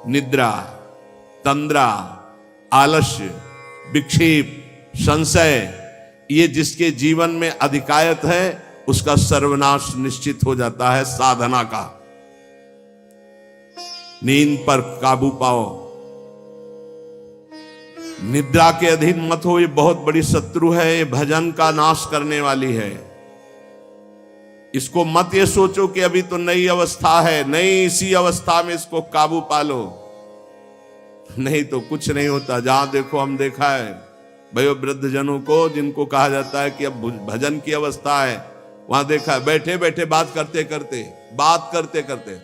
निद्रा, तंद्रा, आलस्य, विक्षेप, संशय, ये जिसके जीवन में अधिकायत है उसका सर्वनाश निश्चित हो जाता है साधना का। नींद पर काबू पाओ, निद्रा के अधीन मत हो, ये बहुत बड़ी शत्रु है, ये भजन का नाश करने वाली है। इसको मत ये सोचो कि अभी तो नई अवस्था है, नहीं, इसी अवस्था में इसको काबू पालो, नहीं तो कुछ नहीं होता। जहां देखो, हम देखा है भयो वृद्ध जनों को जिनको कहा जाता है कि अब भजन की अवस्था है, वहां देखा है बैठे बैठे बात करते करते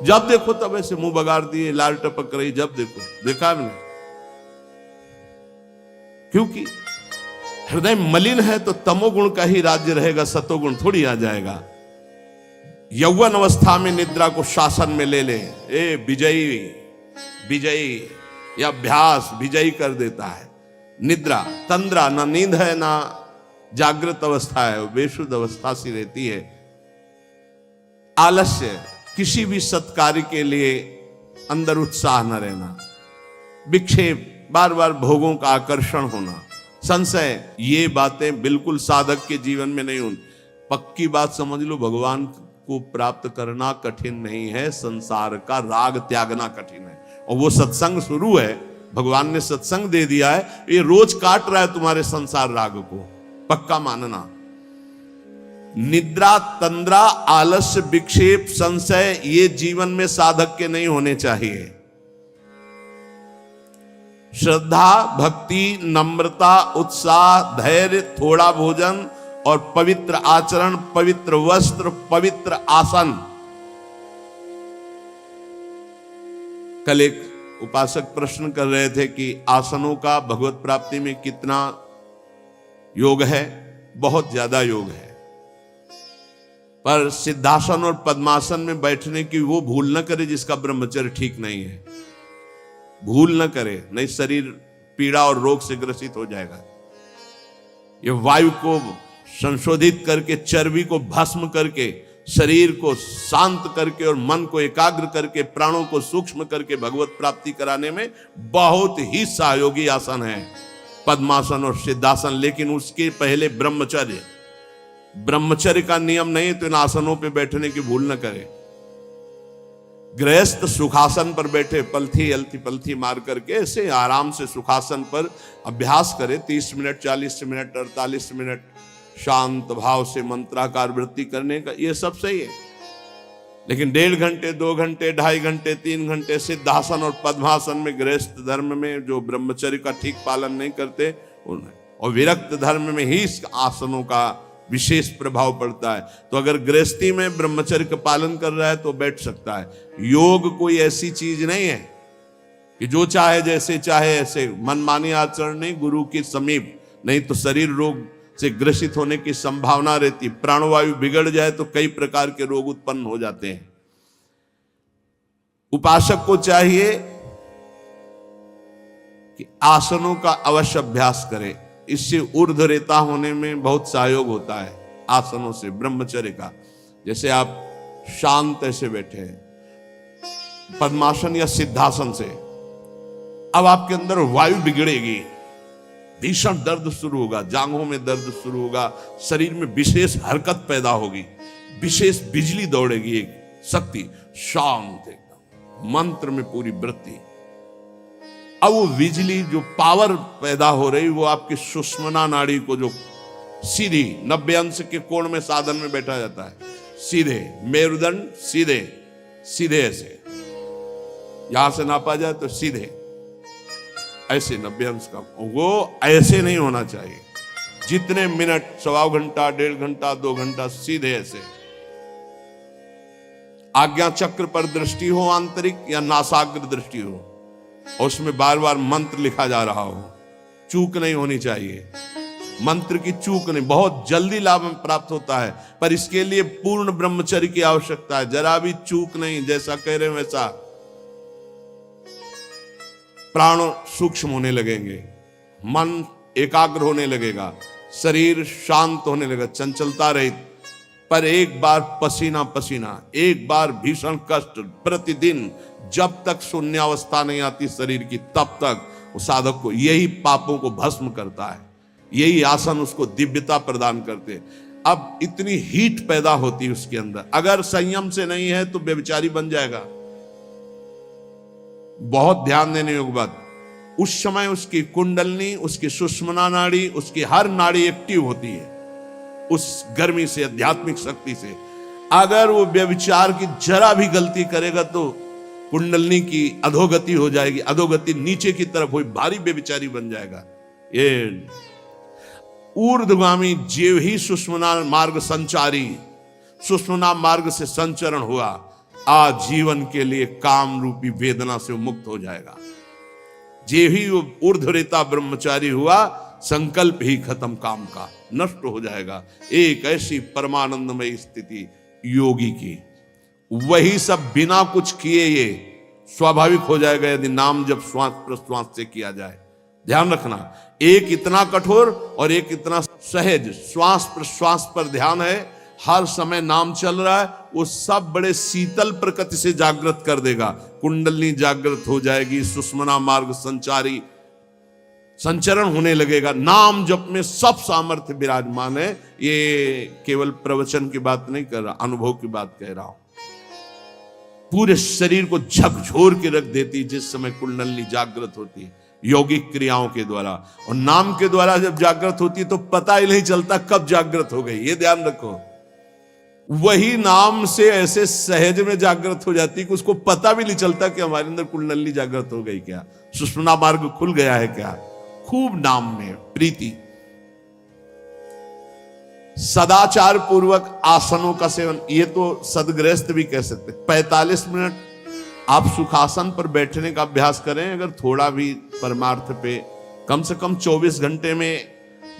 जब देखो तब ऐसे मुंह बगाड़ दिए, लाल टपक रही, जब देखो, देखा हमने। क्योंकि हृदय मलिन है तो तमोगुण का ही राज्य रहेगा, सतोगुण थोड़ी आ जाएगा। यौवन अवस्था में निद्रा को शासन में ले ले, ए विजयी या अभ्यास विजयी कर देता है। निद्रा, तंद्रा, ना नींद है ना जागृत अवस्था है, बेशुद्ध अवस्था सी रहती है। आलस्य, किसी भी सत्कार्य के लिए अंदर उत्साह न रहना। विक्षेप, बार बार भोगों का आकर्षण होना। संशय, ये बातें बिल्कुल साधक के जीवन में नहीं होनी। पक्की बात समझ लो, भगवान को प्राप्त करना कठिन नहीं है, संसार का राग त्यागना कठिन है। और वो सत्संग शुरू है, भगवान ने सत्संग दे दिया है, ये रोज काट रहा है तुम्हारे संसार राग को, पक्का मानना। निद्रा, तंद्रा, आलस्य, विक्षेप, संशय, ये जीवन में साधक के नहीं होने चाहिए। श्रद्धा, भक्ति, नम्रता, उत्साह, धैर्य, थोड़ा भोजन और पवित्र आचरण, पवित्र वस्त्र, पवित्र आसन। कल एक उपासक प्रश्न कर रहे थे कि आसनों का भगवत प्राप्ति में कितना योग है। बहुत ज्यादा योग है, पर सिद्धासन और पद्मासन में बैठने की वो भूल न करे जिसका ब्रह्मचर्य ठीक नहीं है। भूल न करे, नहीं शरीर पीड़ा और रोग से ग्रसित हो जाएगा। ये वायु को संशोधित करके, चर्बी को भस्म करके, शरीर को शांत करके और मन को एकाग्र करके, प्राणों को सूक्ष्म करके भगवत प्राप्ति कराने में बहुत ही सहयोगी आसन है पद्मासन और सिद्धासन। लेकिन उसके पहले ब्रह्मचर्य का नियम नहीं, तो इन आसनों पे बैठने की भूल न करे। गृहस्थ सुखासन पर बैठे, पलथी अलथी पलथी मार करके ऐसे आराम से सुखासन पर अभ्यास करे। 30 मिनट, 40 मिनट, 48 मिनट शांत भाव से मंत्राकार वृत्ति करने का, ये सब सही है। लेकिन 1.5 घंटे, 2 घंटे, 2.5 घंटे, 3 घंटे सिद्धासन और पद्मासन में, गृहस्थ धर्म में जो ब्रह्मचर्य का ठीक पालन नहीं करते, और विरक्त धर्म में ही इस आसनों का विशेष प्रभाव पड़ता है। तो अगर गृहस्थी में ब्रह्मचर्य का पालन कर रहा है तो बैठ सकता है। योग कोई ऐसी चीज नहीं है कि जो चाहे जैसे चाहे ऐसे मनमानी आचरण नहीं, गुरु के समीप, नहीं तो शरीर रोग से ग्रसित होने की संभावना रहती। प्राणवायु बिगड़ जाए तो कई प्रकार के रोग उत्पन्न हो जाते हैं। उपासक को चाहिए कि आसनों का अवश्य अभ्यास करे। इससे ऊर्ध्वरेता होने में बहुत सहयोग होता है आसनों से, ब्रह्मचर्य का। जैसे आप शांत ऐसे बैठे हैं पद्मासन या सिद्धासन से, अब आपके अंदर वायु बिगड़ेगी, भीषण दर्द शुरू होगा, जांघों में दर्द शुरू होगा, शरीर में विशेष हरकत पैदा होगी, विशेष बिजली दौड़ेगी, एक शक्ति, शांत एकदम, मंत्र में पूरी वृत्ति। अब वो बिजली जो पावर पैदा हो रही, वो आपकी सुषुम्ना नाड़ी को, जो सीधी 90 अंश के कोण में साधन में बैठा जाता है, सीधे मेरुदंड, सीधे सीधे ऐसे, यहां से नापा जाए तो सीधे ऐसे 90 अंश का, वो ऐसे नहीं होना चाहिए। जितने मिनट, 1.25 घंटा, 1.5 घंटा, 2 घंटा, सीधे ऐसे। आज्ञा चक्र पर दृष्टि हो आंतरिक या नासाग्र दृष्टि हो, और उसमें बार बार मंत्र लिखा जा रहा हो, चूक नहीं होनी चाहिए। मंत्र की चूक नहीं, बहुत जल्दी लाभ प्राप्त होता है, पर इसके लिए पूर्ण ब्रह्मचर्य की आवश्यकता है। जरा भी चूक नहीं, जैसा कह रहे हैं वैसा। प्राण सूक्ष्म होने लगेंगे, मन एकाग्र होने लगेगा, शरीर शांत होने लगेगा, चंचलता रहित, पर एक बार पसीना पसीना, एक बार भीषण कष्ट प्रतिदिन, जब तक शून्यावस्था नहीं आती शरीर की, तब तक उस साधक को यही पापों को भस्म करता है। यही आसन उसको दिव्यता प्रदान करते। अब इतनी हीट पैदा होती है उसके अंदर, अगर संयम से नहीं है तो व्यभिचारी बन जाएगा। बहुत ध्यान देने योग्य बात, उस समय उसकी कुंडलनी, उसकी सुषुम्ना नाड़ी, उसकी हर नाड़ी एक्टिव होती है उस गर्मी से, आध्यात्मिक शक्ति से। अगर वो व्यभिचार की जरा भी गलती करेगा तो कुंडलनी की अधोगति हो जाएगी, अधोगति नीचे की तरफ हुई, भारी व्यभिचारी बन जाएगा। ये ऊर्ध्वगामी जीव ही सुषुम्ना मार्ग संचारी, सुषुम्ना मार्ग से संचरण हुआ, आजीवन के लिए काम रूपी वेदना से मुक्त हो जाएगा। जे ही वो ऊर्ध्वरेता ब्रह्मचारी हुआ, संकल्प ही खत्म काम का, नष्ट हो जाएगा। एक ऐसी परमानंदमय स्थिति योगी की, वही सब बिना कुछ किए ये स्वाभाविक हो जाएगा यदि नाम जब श्वास प्रश्वास से किया जाए। ध्यान रखना, एक इतना कठोर और एक इतना सहज, श्वास प्रश्वास पर ध्यान है, हर समय नाम चल रहा है, वो सब बड़े शीतल प्रकृति से जागृत कर देगा। कुंडलनी जागृत हो जाएगी, सुषुम्ना मार्ग संचारी संचरण होने लगेगा। नाम जप में सब सामर्थ्य विराजमान है। ये केवल प्रवचन की बात नहीं कर रहा, अनुभव की बात कह रहा हूं। पूरे शरीर को झकझोर के रख देती जिस समय कुंडलनी जागृत होती है यौगिक क्रियाओं के द्वारा, और नाम के द्वारा जब जागृत होती है तो पता ही नहीं चलता कब जागृत हो गई। ये ध्यान रखो, वही नाम से ऐसे सहज में जागृत हो जाती है कि उसको पता भी नहीं चलता कि हमारे अंदर कुंडलनी जागृत हो गई क्या, सुषुम्ना मार्ग खुल गया है क्या। खूब नाम में प्रीति, सदाचार पूर्वक आसनों का सेवन, ये तो सदगृहस्थ भी कह सकते। 45 मिनट आप सुखासन पर बैठने का अभ्यास करें, अगर थोड़ा भी परमार्थ पे, कम से कम 24 घंटे में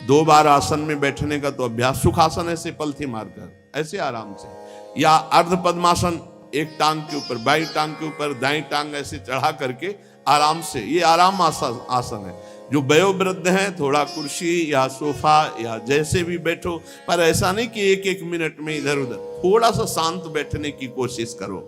2 बार आसन में बैठने का तो अभ्यास। सुखासन ऐसे पलथी मारकर, ऐसे आराम से, या अर्ध पद्मासन, एक टांग के ऊपर, बाई टांग के ऊपर दाई टांग ऐसे चढ़ा करके आराम से, ये आराम आसन है। जो वयोवृद्ध हैं थोड़ा कुर्सी या सोफा या जैसे भी बैठो, पर ऐसा नहीं कि एक एक मिनट में इधर उधर, थोड़ा सा शांत बैठने की कोशिश करो।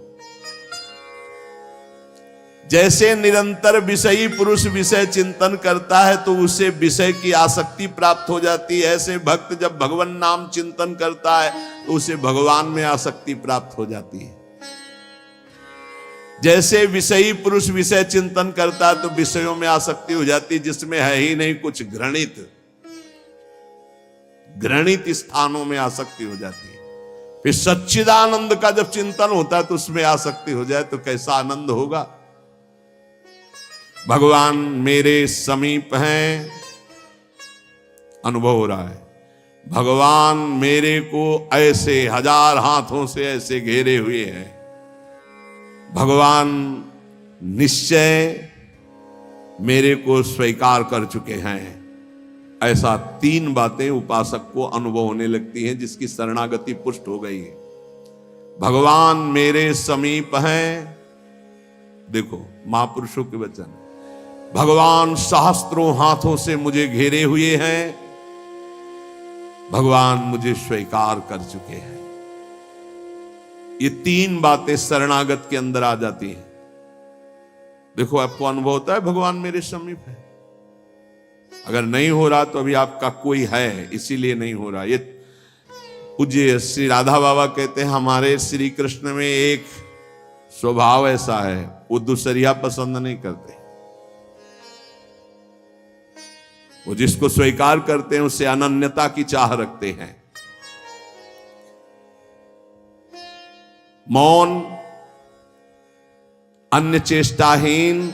जैसे निरंतर विषयी पुरुष विषय चिंतन करता है तो उसे विषय की आसक्ति प्राप्त हो जाती है, ऐसे भक्त जब भगवान नाम चिंतन करता है तो उसे भगवान में आसक्ति प्राप्त हो जाती है। जैसे विषयी पुरुष विषय चिंतन करता है तो विषयों में आसक्ति हो जाती है जिसमें है ही नहीं कुछ, घृणित स्थानों में आसक्ति हो जाती है। फिर सच्चिदानंद का जब चिंतन होता है तो उसमें आसक्ति हो जाए तो कैसा आनंद होगा। भगवान मेरे समीप हैं, अनुभव हो रहा है। भगवान मेरे को ऐसे 1000 हाथों से ऐसे घेरे हुए हैं। भगवान निश्चय मेरे को स्वीकार कर चुके हैं। ऐसा 3 बातें उपासक को अनुभव होने लगती हैं जिसकी शरणागति पुष्ट हो गई है। भगवान मेरे समीप हैं, देखो महापुरुषों के वचन, भगवान सहस्त्रों हाथों से मुझे घेरे हुए हैं, भगवान मुझे स्वीकार कर चुके हैं। ये 3 बातें शरणागत के अंदर आ जाती हैं। देखो आपको अनुभव होता है भगवान मेरे समीप है। अगर नहीं हो रहा तो अभी आपका कोई है, इसीलिए नहीं हो रहा। ये पूज्य श्री राधा बाबा कहते हैं हमारे श्री कृष्ण में एक स्वभाव ऐसा है, वो दूसरिया पसंद नहीं करते। वो जिसको स्वीकार करते हैं उससे अनन्यता की चाह रखते हैं। मौन, अन्य चेष्टाहीन,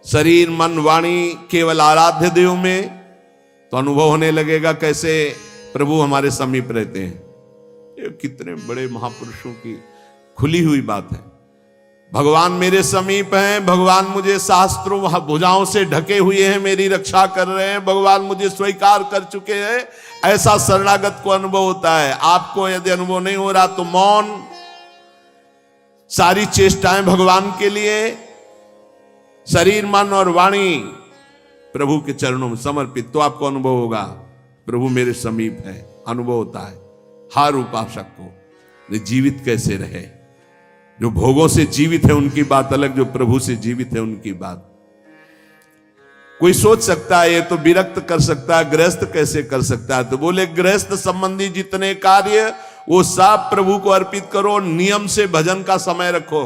शरीर मन वाणी केवल आराध्य देव में, तो अनुभव होने लगेगा कैसे प्रभु हमारे समीप रहते हैं। ये कितने बड़े महापुरुषों की खुली हुई बात है। भगवान मेरे समीप हैं, भगवान मुझे शास्त्रों भुजाओं से ढके हुए हैं, मेरी रक्षा कर रहे हैं, भगवान मुझे स्वीकार कर चुके हैं। ऐसा शरणागत को अनुभव होता है। आपको यदि अनुभव नहीं हो रहा तो मौन, सारी चेष्टाएं भगवान के लिए, शरीर मन और वाणी प्रभु के चरणों में समर्पित, तो आपको अनुभव होगा प्रभु मेरे समीप है, अनुभव होता है। हर उपासक को जीवित कैसे रहे। जो भोगों से जीवित है उनकी बात अलग, जो प्रभु से जीवित है उनकी बात। कोई सोच सकता है ये तो विरक्त कर सकता है, गृहस्थ कैसे कर सकता है? तो बोले गृहस्थ संबंधी जितने कार्य वो सब प्रभु को अर्पित करो, नियम से भजन का समय रखो।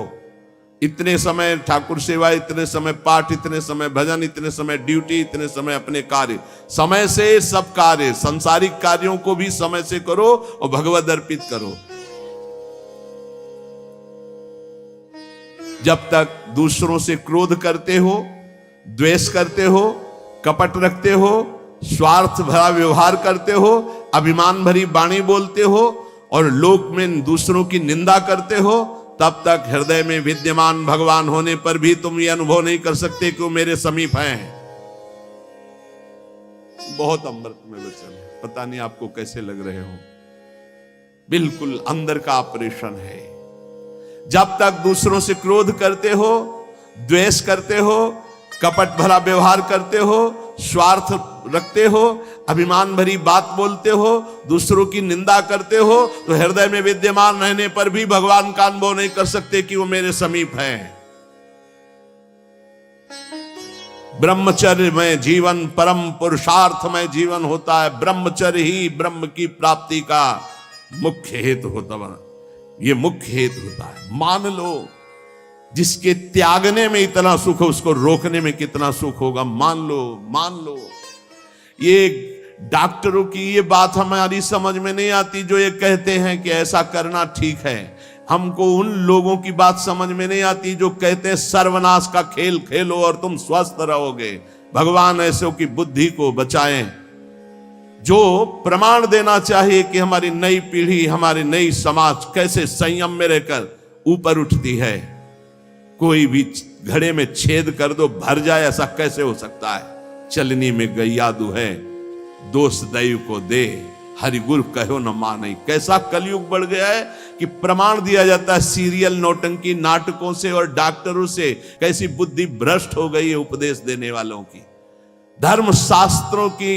इतने समय ठाकुर सेवा, इतने समय पाठ, इतने समय भजन, इतने समय ड्यूटी, इतने समय अपने कार्य, समय से सब कार्य, सांसारिक कार्यों को भी समय से करो और भगवत अर्पित करो। जब तक दूसरों से क्रोध करते हो, द्वेष करते हो, कपट रखते हो, स्वार्थ भरा व्यवहार करते हो, अभिमान भरी वाणी बोलते हो और लोक में दूसरों की निंदा करते हो, तब तक हृदय में विद्यमान भगवान होने पर भी तुम ये अनुभव नहीं कर सकते कि वो मेरे समीप हैं। बहुत अमृत में वचन है, पता नहीं आपको कैसे लग रहे हो, बिल्कुल अंदर का ऑपरेशन है। जब तक दूसरों से क्रोध करते हो, द्वेष करते हो, कपट भरा व्यवहार करते हो, स्वार्थ रखते हो, अभिमान भरी बात बोलते हो, दूसरों की निंदा करते हो, तो हृदय में विद्यमान रहने पर भी भगवान का अनुभव नहीं कर सकते कि वो मेरे समीप हैं। ब्रह्मचर्य में जीवन परम पुरुषार्थ में जीवन होता है। ब्रह्मचर्य ही ब्रह्म की प्राप्ति का मुख्य हेतु होता है। ये मुख्य हेतु होता है। मान लो जिसके त्यागने में इतना सुख है, उसको रोकने में कितना सुख होगा। मान लो ये डॉक्टरों की ये बात हमारी समझ में नहीं आती जो ये कहते हैं कि ऐसा करना ठीक है। हमको उन लोगों की बात समझ में नहीं आती जो कहते हैं सर्वनाश का खेल खेलो और तुम स्वस्थ रहोगे। भगवान ऐसों की बुद्धि को बचाएं जो प्रमाण देना चाहिए कि हमारी नई पीढ़ी, हमारी नई समाज कैसे संयम में रहकर ऊपर उठती है। कोई भी घड़े में छेद कर दो भर जाए, ऐसा कैसे हो सकता है? चलनी में गैया दुहे, दोष दैव को दे, हरि गुरु कहो न माने। कैसा कलयुग बढ़ गया है कि प्रमाण दिया जाता है सीरियल नौटंकी नाटकों से और डॉक्टरों से। कैसी बुद्धि भ्रष्ट हो गई है उपदेश देने वालों की। धर्म शास्त्रों की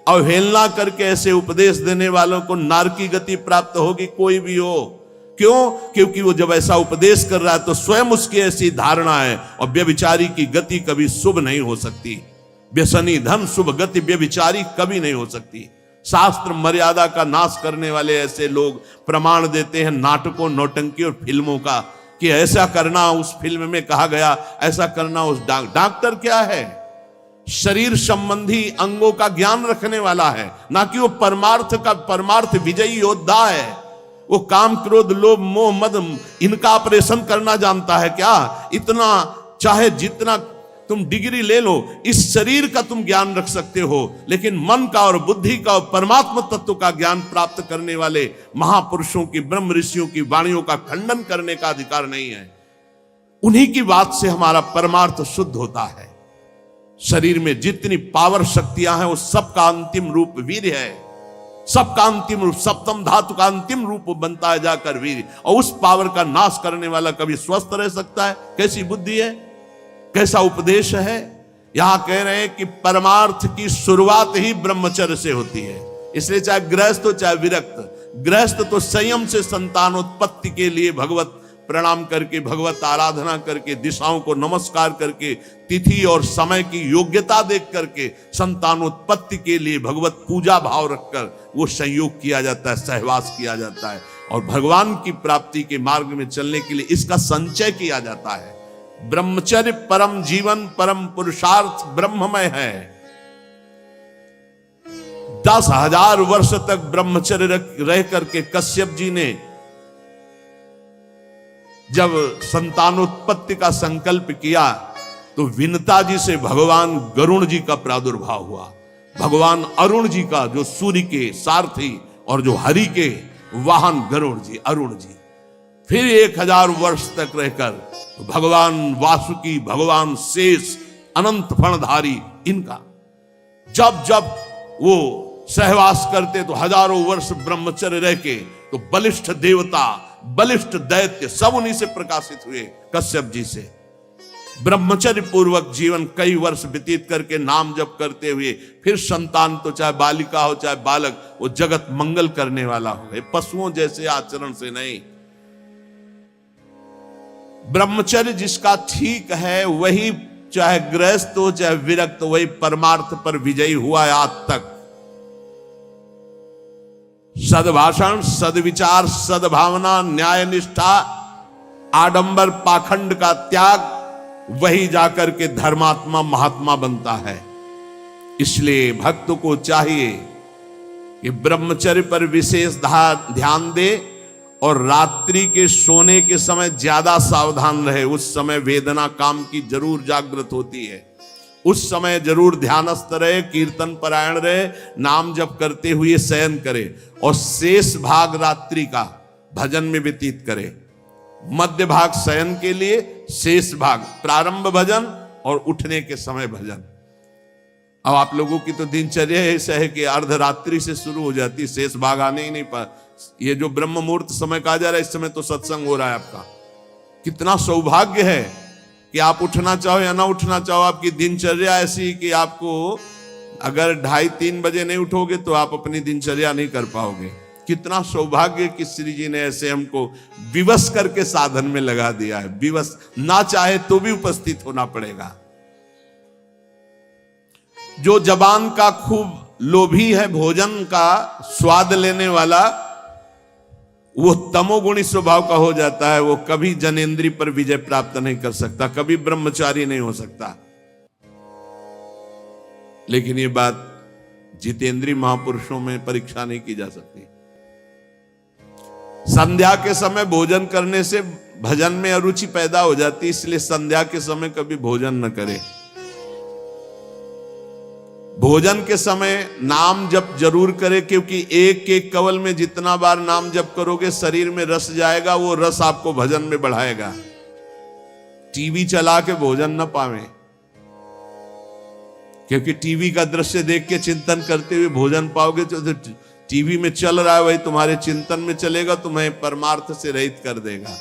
अवहेलना करके ऐसे उपदेश देने वालों को नारकी गति प्राप्त होगी, कोई भी हो। क्यों? क्योंकि वो जब ऐसा उपदेश कर रहा है तो स्वयं उसकी ऐसी धारणा है। और व्यभिचारी की गति कभी शुभ नहीं हो सकती। व्यसनी धन शुभ गति व्यभिचारी कभी नहीं हो सकती। शास्त्र मर्यादा का नाश करने वाले ऐसे लोग प्रमाण देते हैं नाटकों, नौटंकी और फिल्मों का कि ऐसा करना उस फिल्म में कहा गया, ऐसा करना उस डॉक्टर क्या है? शरीर संबंधी अंगों का ज्ञान रखने वाला है, ना कि वो परमार्थ विजयी योद्धा है। वो काम, क्रोध, लोभ, मोह, मद इनका ऑपरेशन करना जानता है क्या? इतना चाहे जितना तुम डिग्री ले लो, इस शरीर का तुम ज्ञान रख सकते हो, लेकिन मन का और बुद्धि का और परमात्मा तत्व का ज्ञान प्राप्त करने वाले महापुरुषों की, ब्रह्म ऋषियों की वाणियों का खंडन करने का अधिकार नहीं है। उन्हीं की बात से हमारा परमार्थ शुद्ध होता है। शरीर में जितनी पावर शक्तियां हैं वो सबका अंतिम रूप वीर्य है। सबका अंतिम रूप, सप्तम धातु का अंतिम रूप बनता है जाकर वीर्य। और उस पावर का नाश करने वाला कभी स्वस्थ रह सकता है? कैसी बुद्धि है, कैसा उपदेश है। यहां कह रहे हैं कि परमार्थ की शुरुआत ही ब्रह्मचर्य से होती है। इसलिए चाहे गृहस्थ हो चाहे विरक्त, गृहस्थ तो संयम से संतानोत्पत्ति के लिए भगवत प्रणाम करके, भगवत आराधना करके, दिशाओं को नमस्कार करके, तिथि और समय की योग्यता देख करके संतानोत्पत्ति के लिए भगवत पूजा भाव रखकर वो संयोग किया जाता है, सहवास किया जाता है। और भगवान की प्राप्ति के मार्ग में चलने के लिए इसका संचय किया जाता है। ब्रह्मचर्य परम जीवन, परम पुरुषार्थ ब्रह्ममय है। 10,000 वर्ष तक ब्रह्मचर्य रह करके कश्यप जी ने जब संतानोत्पत्ति का संकल्प किया तो विनता जी से भगवान गरुण जी का प्रादुर्भाव हुआ। भगवान अरुण जी का, जो सूर्य के सारथी और जो हरि के वाहन गरुण जी, अरुण जी। फिर 1000 वर्ष तक रहकर भगवान वासुकी, भगवान शेष, अनंत फणधारी, इनका जब जब वो सहवास करते तो हजारों वर्ष ब्रह्मचर्य रह के तो बलिष्ठ देवता, बलिष्ठ दैत्य सब उन्हीं से प्रकाशित हुए, कश्यप जी से। ब्रह्मचर्य पूर्वक जीवन कई वर्ष व्यतीत करके नाम जप करते हुए फिर संतान, तो चाहे बालिका हो चाहे बालक, वो जगत मंगल करने वाला हो, पशुओं जैसे आचरण से नहीं। ब्रह्मचर्य जिसका ठीक है वही, चाहे गृहस्थ हो चाहे विरक्त, वही परमार्थ पर विजयी हुआ है आज तक। सद्भाषण, सद्विचार, सद्भावना, न्याय निष्ठा, आडंबर पाखंड का त्याग, वही जाकर के धर्मात्मा महात्मा बनता है। इसलिए भक्त को चाहिए कि ब्रह्मचर्य पर विशेष ध्यान दे और रात्रि के सोने के समय ज्यादा सावधान रहे। उस समय वेदना काम की जरूर जागृत होती है, उस समय जरूर ध्यानस्थ रहे, कीर्तन परायण रहे, नाम जप करते हुए शयन करे और शेष भाग रात्रि का भजन में व्यतीत करे। मध्य भाग शयन के लिए, शेष भाग प्रारंभ भजन और उठने के समय भजन। अब आप लोगों की तो दिनचर्या ऐसा है कि अर्धरात्रि से शुरू हो जाती, शेष भाग आने ही नहीं पा। ये जो ब्रह्म मुहूर्त समय कहा जा रहा है, इस समय तो सत्संग हो रहा है आपका। कितना सौभाग्य है कि आप उठना चाहो या ना उठना चाहो, आपकी दिनचर्या ऐसी कि आपको अगर 2:30-3 बजे नहीं उठोगे तो आप अपनी दिनचर्या नहीं कर पाओगे। कितना सौभाग्य कि श्री जी ने ऐसे हमको विवश करके साधन में लगा दिया है। विवश ना चाहे तो भी उपस्थित होना पड़ेगा। जो जबान का खूब लोभी है, भोजन का स्वाद लेने वाला, वो तमोगुणी स्वभाव का हो जाता है। वो कभी जनेंद्री पर विजय प्राप्त नहीं कर सकता, कभी ब्रह्मचारी नहीं हो सकता। लेकिन ये बात जितेंद्रीय महापुरुषों में परीक्षा नहीं की जा सकती। संध्या के समय भोजन करने से भजन में अरुचि पैदा हो जाती, इसलिए संध्या के समय कभी भोजन न करें। भोजन के समय नाम जप जरूर करें, क्योंकि एक एक कवल में जितना बार नाम जप करोगे शरीर में रस जाएगा, वो रस आपको भजन में बढ़ाएगा। टीवी चला के भोजन न पावे, क्योंकि टीवी का दृश्य देख के चिंतन करते हुए भोजन पाओगे तो टीवी में चल रहा है वही तुम्हारे चिंतन में चलेगा, तुम्हें परमार्थ से रहित कर देगा।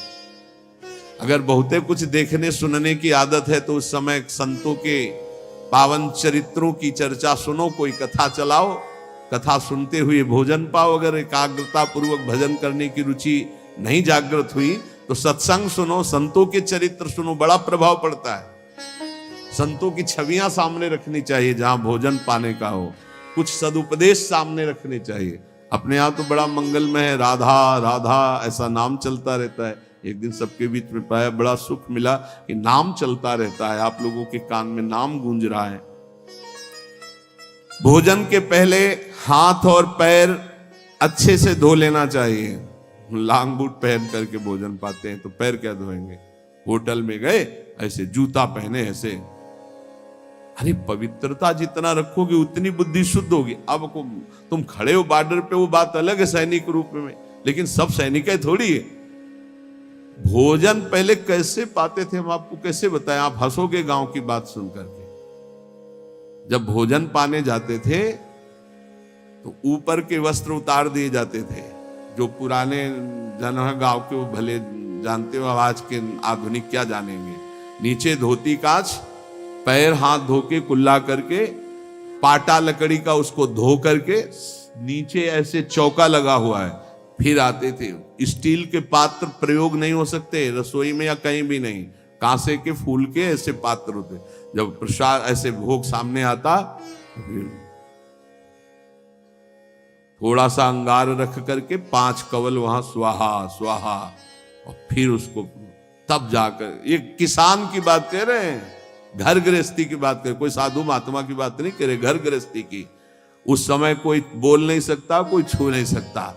अगर बहुते कुछ देखने सुनने की आदत है तो उस समय संतों के पावन चरित्रों की चर्चा सुनो, कोई कथा चलाओ, कथा सुनते हुए भोजन पाओ। अगर एकाग्रता पूर्वक भजन करने की रुचि नहीं जागृत हुई तो सत्संग सुनो, संतों के चरित्र सुनो, बड़ा प्रभाव पड़ता है। संतों की छवियां सामने रखनी चाहिए जहां भोजन पाने का हो, कुछ सदुपदेश सामने रखने चाहिए। अपने यहाँ तो बड़ा मंगलमय है, राधा राधा ऐसा नाम चलता रहता है। एक दिन सबके बीच में पाया, बड़ा सुख मिला कि नाम चलता रहता है, आप लोगों के कान में नाम गूंज रहा है। भोजन के पहले हाथ और पैर अच्छे से धो लेना चाहिए। लांग बूट पहन करके भोजन पाते हैं तो पैर क्या धोएंगे। होटल में गए ऐसे जूता पहने ऐसे, अरे पवित्रता जितना रखोगे उतनी बुद्धि शुद्ध होगी। अब तुम खड़े हो बॉर्डर पे, वो बात अलग है सैनिक रूप में, लेकिन सब सैनिक है थोड़ी है। भोजन पहले कैसे पाते थे हम आपको कैसे बताएं, आप हंसोगे गांव की बात सुन करके। जब भोजन पाने जाते थे तो ऊपर के वस्त्र उतार दिए जाते थे। जो पुराने जन है गांव के वो भले जानते हो, आज के आधुनिक क्या जानेंगे। नीचे धोती कांच, पैर हाथ धो के कुल्ला करके, पाटा लकड़ी का उसको धो करके, नीचे ऐसे चौका लगा हुआ है, फिर आते थे। स्टील के पात्र प्रयोग नहीं हो सकते रसोई में या कहीं भी नहीं, कांसे के फूल के ऐसे पात्र होते। जब प्रसाद ऐसे भोग सामने आता, थोड़ा सा अंगार रख करके 5 कवल वहां स्वाहा स्वाहा, और फिर उसको तब जाकर, ये किसान की बात कह रहे हैं, घर गृहस्थी की बात कर, कोई साधु महात्मा की बात नहीं करे, घर गृहस्थी की। उस समय कोई बोल नहीं सकता, कोई छू नहीं सकता।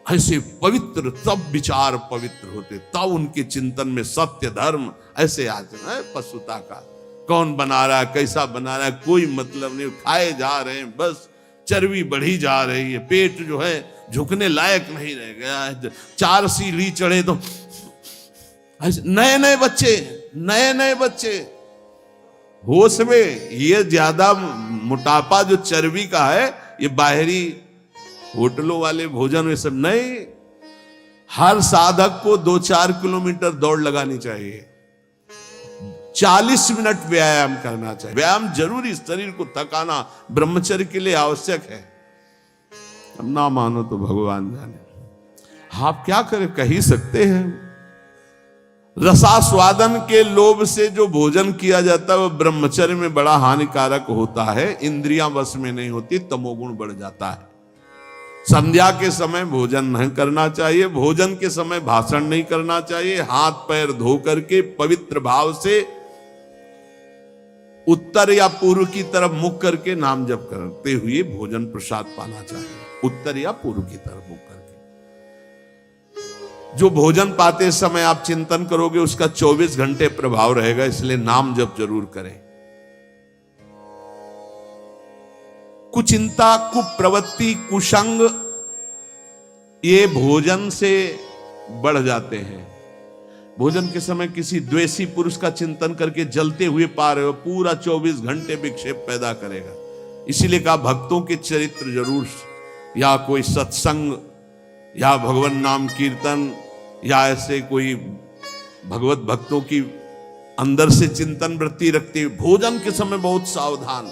ऐसे पवित्र, तब विचार पवित्र होते, तब उनके चिंतन में सत्य धर्म ऐसे आचरण है। पशुता का कौन बना रहा है, कैसा बना रहा है, कोई मतलब नहीं, खाए जा रहे हैं, बस चर्बी बढ़ी जा रही है, पेट जो है झुकने लायक नहीं रह गया है। 4 सीढ़ी चढ़े तो नए नए बच्चे होश में। ये ज्यादा मोटापा जो चर्बी का है, ये बाहरी होटलों वाले भोजन में सब नहीं। हर साधक को 2-4 किलोमीटर दौड़ लगानी चाहिए। 40 मिनट व्यायाम करना चाहिए। व्यायाम जरूरी, शरीर को थकाना ब्रह्मचर्य के लिए आवश्यक है। अब ना मानो तो भगवान जाने, आप क्या करें, कह ही सकते हैं। रसास्वादन के लोभ से जो भोजन किया जाता है वह ब्रह्मचर्य में बड़ा हानिकारक होता है। इंद्रियां वश में नहीं होती, तमोगुण बढ़ जाता है। संध्या के समय भोजन नहीं करना चाहिए, भोजन के समय भाषण नहीं करना चाहिए। हाथ पैर धो करके पवित्र भाव से उत्तर या पूर्व की तरफ मुख करके नाम जप करते हुए भोजन प्रसाद पाना चाहिए। उत्तर या पूर्व की तरफ मुख करके जो भोजन पाते समय आप चिंतन करोगे उसका 24 घंटे प्रभाव रहेगा, इसलिए नाम जप जरूर करें। कुचिंता, कुप्रवृत्ति, कुसंग ये भोजन से बढ़ जाते हैं। भोजन के समय किसी द्वेषी पुरुष का चिंतन करके जलते हुए पा रहे हो, पूरा 24 घंटे विक्षेप पैदा करेगा। इसीलिए कहा भक्तों के चरित्र जरूर, या कोई सत्संग या भगवान नाम कीर्तन या ऐसे कोई भगवत भक्तों की अंदर से चिंतन वृत्ति रखते हुए भोजन के समय बहुत सावधान।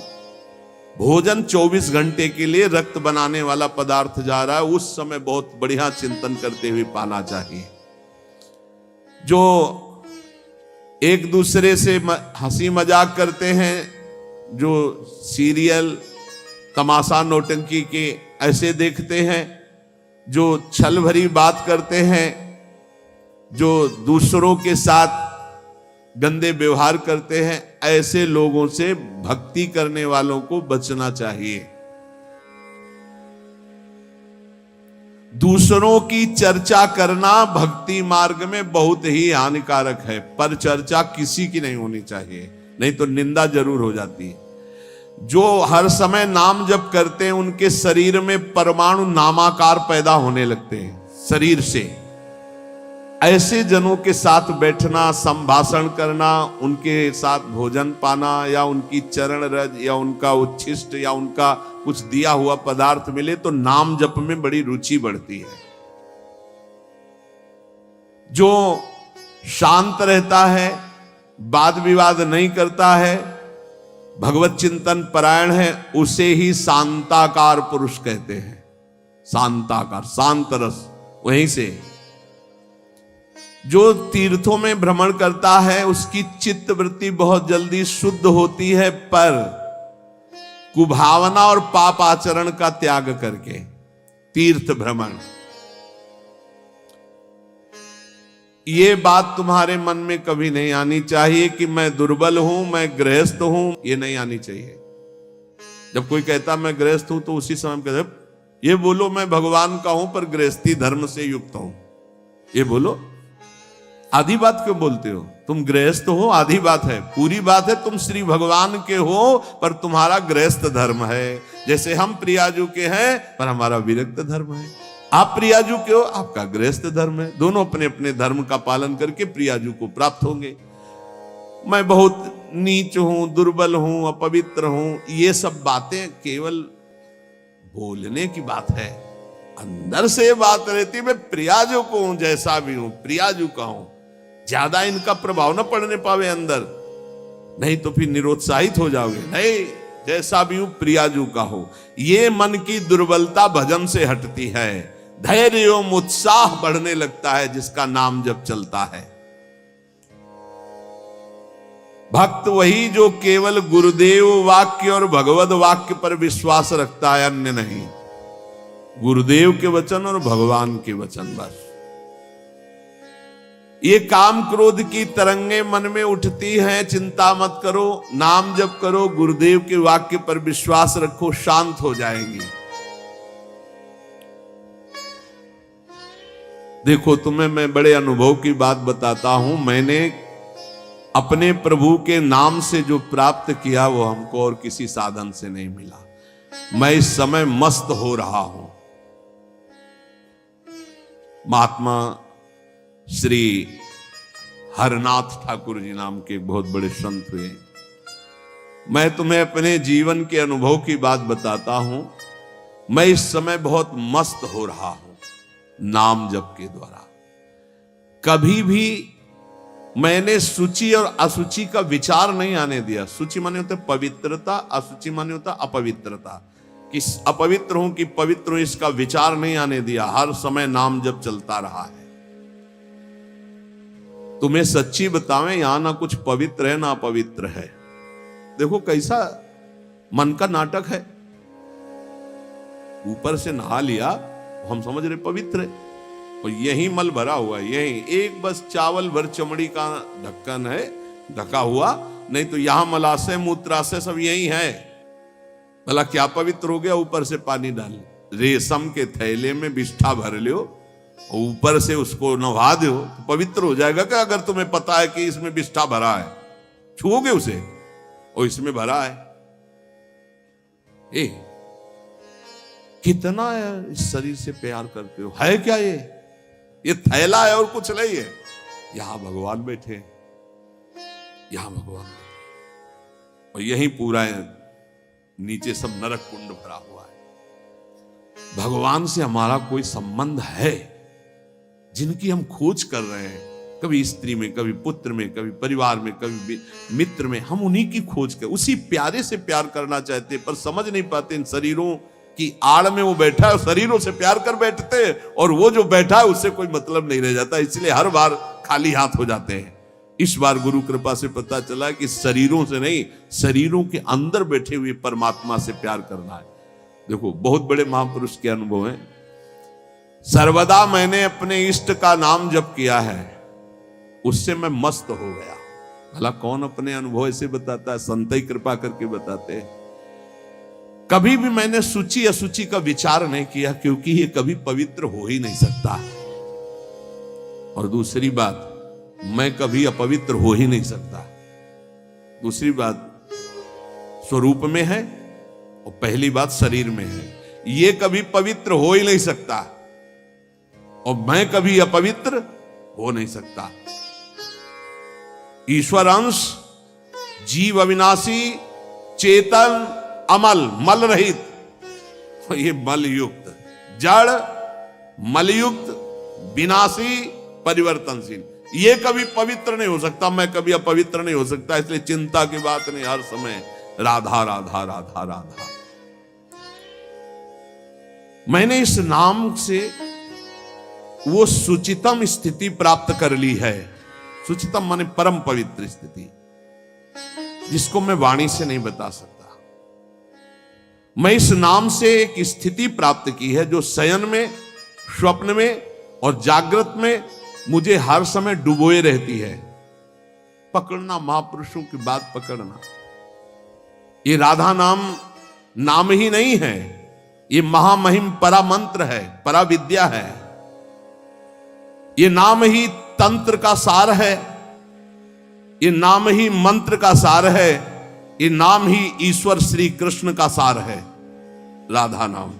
भोजन 24 घंटे के लिए रक्त बनाने वाला पदार्थ जा रहा है, उस समय बहुत बढ़िया चिंतन करते हुए पाना चाहिए। जो एक दूसरे से हंसी मजाक करते हैं, जो सीरियल तमाशा नौटंकी के ऐसे देखते हैं, जो छल भरी बात करते हैं, जो दूसरों के साथ गंदे व्यवहार करते हैं, ऐसे लोगों से भक्ति करने वालों को बचना चाहिए। दूसरों की चर्चा करना भक्ति मार्ग में बहुत ही हानिकारक है, पर चर्चा किसी की नहीं होनी चाहिए, नहीं तो निंदा जरूर हो जाती है। जो हर समय नाम जप करते हैं उनके शरीर में परमाणु नामाकार पैदा होने लगते हैं शरीर से। ऐसे जनों के साथ बैठना, संभाषण करना, उनके साथ भोजन पाना या उनकी चरण रज या उनका उच्छिष्ट या उनका कुछ दिया हुआ पदार्थ मिले तो नाम जप में बड़ी रुचि बढ़ती है। जो शांत रहता है, वाद विवाद नहीं करता है, भगवत चिंतन परायण है, उसे ही शांताकार पुरुष कहते हैं। शांताकार, शांत रस। वहीं से जो तीर्थों में भ्रमण करता है उसकी चित्त वृत्ति बहुत जल्दी शुद्ध होती है, पर कुभावना और पाप आचरण का त्याग करके तीर्थ भ्रमण। ये बात तुम्हारे मन में कभी नहीं आनी चाहिए कि मैं दुर्बल हूं, मैं गृहस्थ हूं, ये नहीं आनी चाहिए। जब कोई कहता मैं गृहस्थ हूं तो उसी समय कहते ये बोलो मैं भगवान का हूं पर गृहस्थी धर्म से युक्त हूं। ये बोलो, आधी बात क्यों बोलते हो? तुम गृहस्थ हो, आधी बात है। पूरी बात है तुम श्री भगवान के हो पर तुम्हारा गृहस्थ धर्म है। जैसे हम प्रियाजू के हैं पर हमारा विरक्त धर्म है। आप प्रियाजू के हो, आपका गृहस्थ धर्म है। दोनों अपने अपने धर्म का पालन करके प्रियाजू को प्राप्त होंगे। मैं बहुत नीच हूं, दुर्बल हूं, अपवित्र हूं, ये सब बातें केवल बोलने की बात है। अंदर से ये बात रहती मैं प्रियाजू को हूं, जैसा भी हूं प्रियाजू का हूं। ज्यादा इनका प्रभाव न पड़ने पावे अंदर, नहीं तो फिर निरुत्साहित हो जाओगे। नहीं, जैसा भी हूं प्रियाजू का हो। ये मन की दुर्बलता भजन से हटती है, धैर्य एवं उत्साह बढ़ने लगता है जिसका नाम जब चलता है। भक्त वही जो केवल गुरुदेव वाक्य और भगवत वाक्य पर विश्वास रखता है, अन्य नहीं। गुरुदेव के वचन और भगवान के वचन बस। ये काम क्रोध की तरंगे मन में उठती हैं, चिंता मत करो, नाम जप करो, गुरुदेव के वाक्य पर विश्वास रखो, शांत हो जाएंगी। देखो तुम्हें मैं बड़े अनुभव की बात बताता हूं। मैंने अपने प्रभु के नाम से जो प्राप्त किया वो हमको और किसी साधन से नहीं मिला। मैं इस समय मस्त हो रहा हूं। महात्मा श्री हरनाथ ठाकुर जी नाम के बहुत बड़े संत हुए। मैं तुम्हें अपने जीवन के अनुभव की बात बताता हूं। मैं इस समय बहुत मस्त हो रहा हूं नाम जप के द्वारा। कभी भी मैंने शुचि और अशुचि का विचार नहीं आने दिया। शुचि माने होता है पवित्रता, अशुचि माने होता अपवित्रता। कि अपवित्र हूं कि पवित्र हूं इसका विचार नहीं आने दिया। हर समय नाम जब चलता रहा है। तुम्हें सच्ची बतावें, यहां ना कुछ पवित्र है ना अपवित्र है। देखो कैसा मन का नाटक है। ऊपर से नहा लिया, हम समझ रहे पवित्र है, और यही मल भरा हुआ है। यही एक बस चावल भर चमड़ी का ढक्कन है ढका हुआ, नहीं तो यहां मलाशय मूत्राशय सब यही है। भला क्या पवित्र हो गया? ऊपर से पानी डाल, रेशम के थैले में बिष्ठा भर लियो, ऊपर से उसको नहा दो तो पवित्र हो जाएगा क्या? अगर तुम्हें पता है कि इसमें बिष्ठा भरा है, छुओगे उसे और इसमें भरा है। कितना है इस शरीर से प्यार करते हो? है क्या ये थैला है और कुछ नहीं है। यहां भगवान बैठे, यहां भगवान बैठे, और यही पूरा है, नीचे सब नरक कुंड भरा हुआ है। भगवान से हमारा कोई संबंध है जिनकी हम खोज कर रहे हैं, कभी स्त्री में, कभी पुत्र में, कभी परिवार में, कभी मित्र में। हम उन्हीं की खोज कर, उसी प्यारे से प्यार करना चाहते, पर समझ नहीं पाते इन शरीरों की आड़ में वो बैठा है, शरीरों से प्यार कर बैठते हैं, और वो जो बैठा है उससे कोई मतलब नहीं रह जाता, इसलिए हर बार खाली हाथ हो जाते हैं। इस बार गुरु कृपा से पता चला कि शरीरों से नहीं, शरीरों के अंदर बैठे हुए परमात्मा से प्यार करना है। देखो बहुत बड़े महापुरुष के अनुभव हैं। सर्वदा मैंने अपने इष्ट का नाम जप किया है, उससे मैं मस्त हो गया। भला कौन अपने अनुभव ऐसे बताता है? संत ही कृपा करके बताते हैं। कभी भी मैंने शुचि अशुचि का विचार नहीं किया, क्योंकि ये कभी पवित्र हो ही नहीं सकता। और दूसरी बात, मैं कभी अपवित्र हो ही नहीं सकता। दूसरी बात स्वरूप में है, और पहली बात शरीर में है। ये कभी पवित्र हो ही नहीं सकता, और मैं कभी अपवित्र हो नहीं सकता। ईश्वर अंश, जीव अविनाशी, चेतन, अमल, मल रहित, तो ये मल युक्त, जड़, मलयुक्त, विनाशी, परिवर्तनशील, ये कभी पवित्र नहीं हो सकता। मैं कभी अपवित्र नहीं हो सकता। इसलिए चिंता की बात नहीं, हर समय राधा राधा राधा राधा। मैंने इस नाम से वो सुचितम स्थिति प्राप्त कर ली है। सुचितम माने परम पवित्र स्थिति, जिसको मैं वाणी से नहीं बता सकता। मैं इस नाम से एक स्थिति प्राप्त की है जो शयन में, स्वप्न में और जागृत में मुझे हर समय डुबोए रहती है। पकड़ना, महापुरुषों की बात पकड़ना। ये राधा नाम नाम ही नहीं है, ये महामहिम परा मंत्र है, परा विद्या है। ये नाम ही तंत्र का सार है, ये नाम ही मंत्र का सार है, ये नाम ही ईश्वर श्री कृष्ण का सार है, राधा नाम।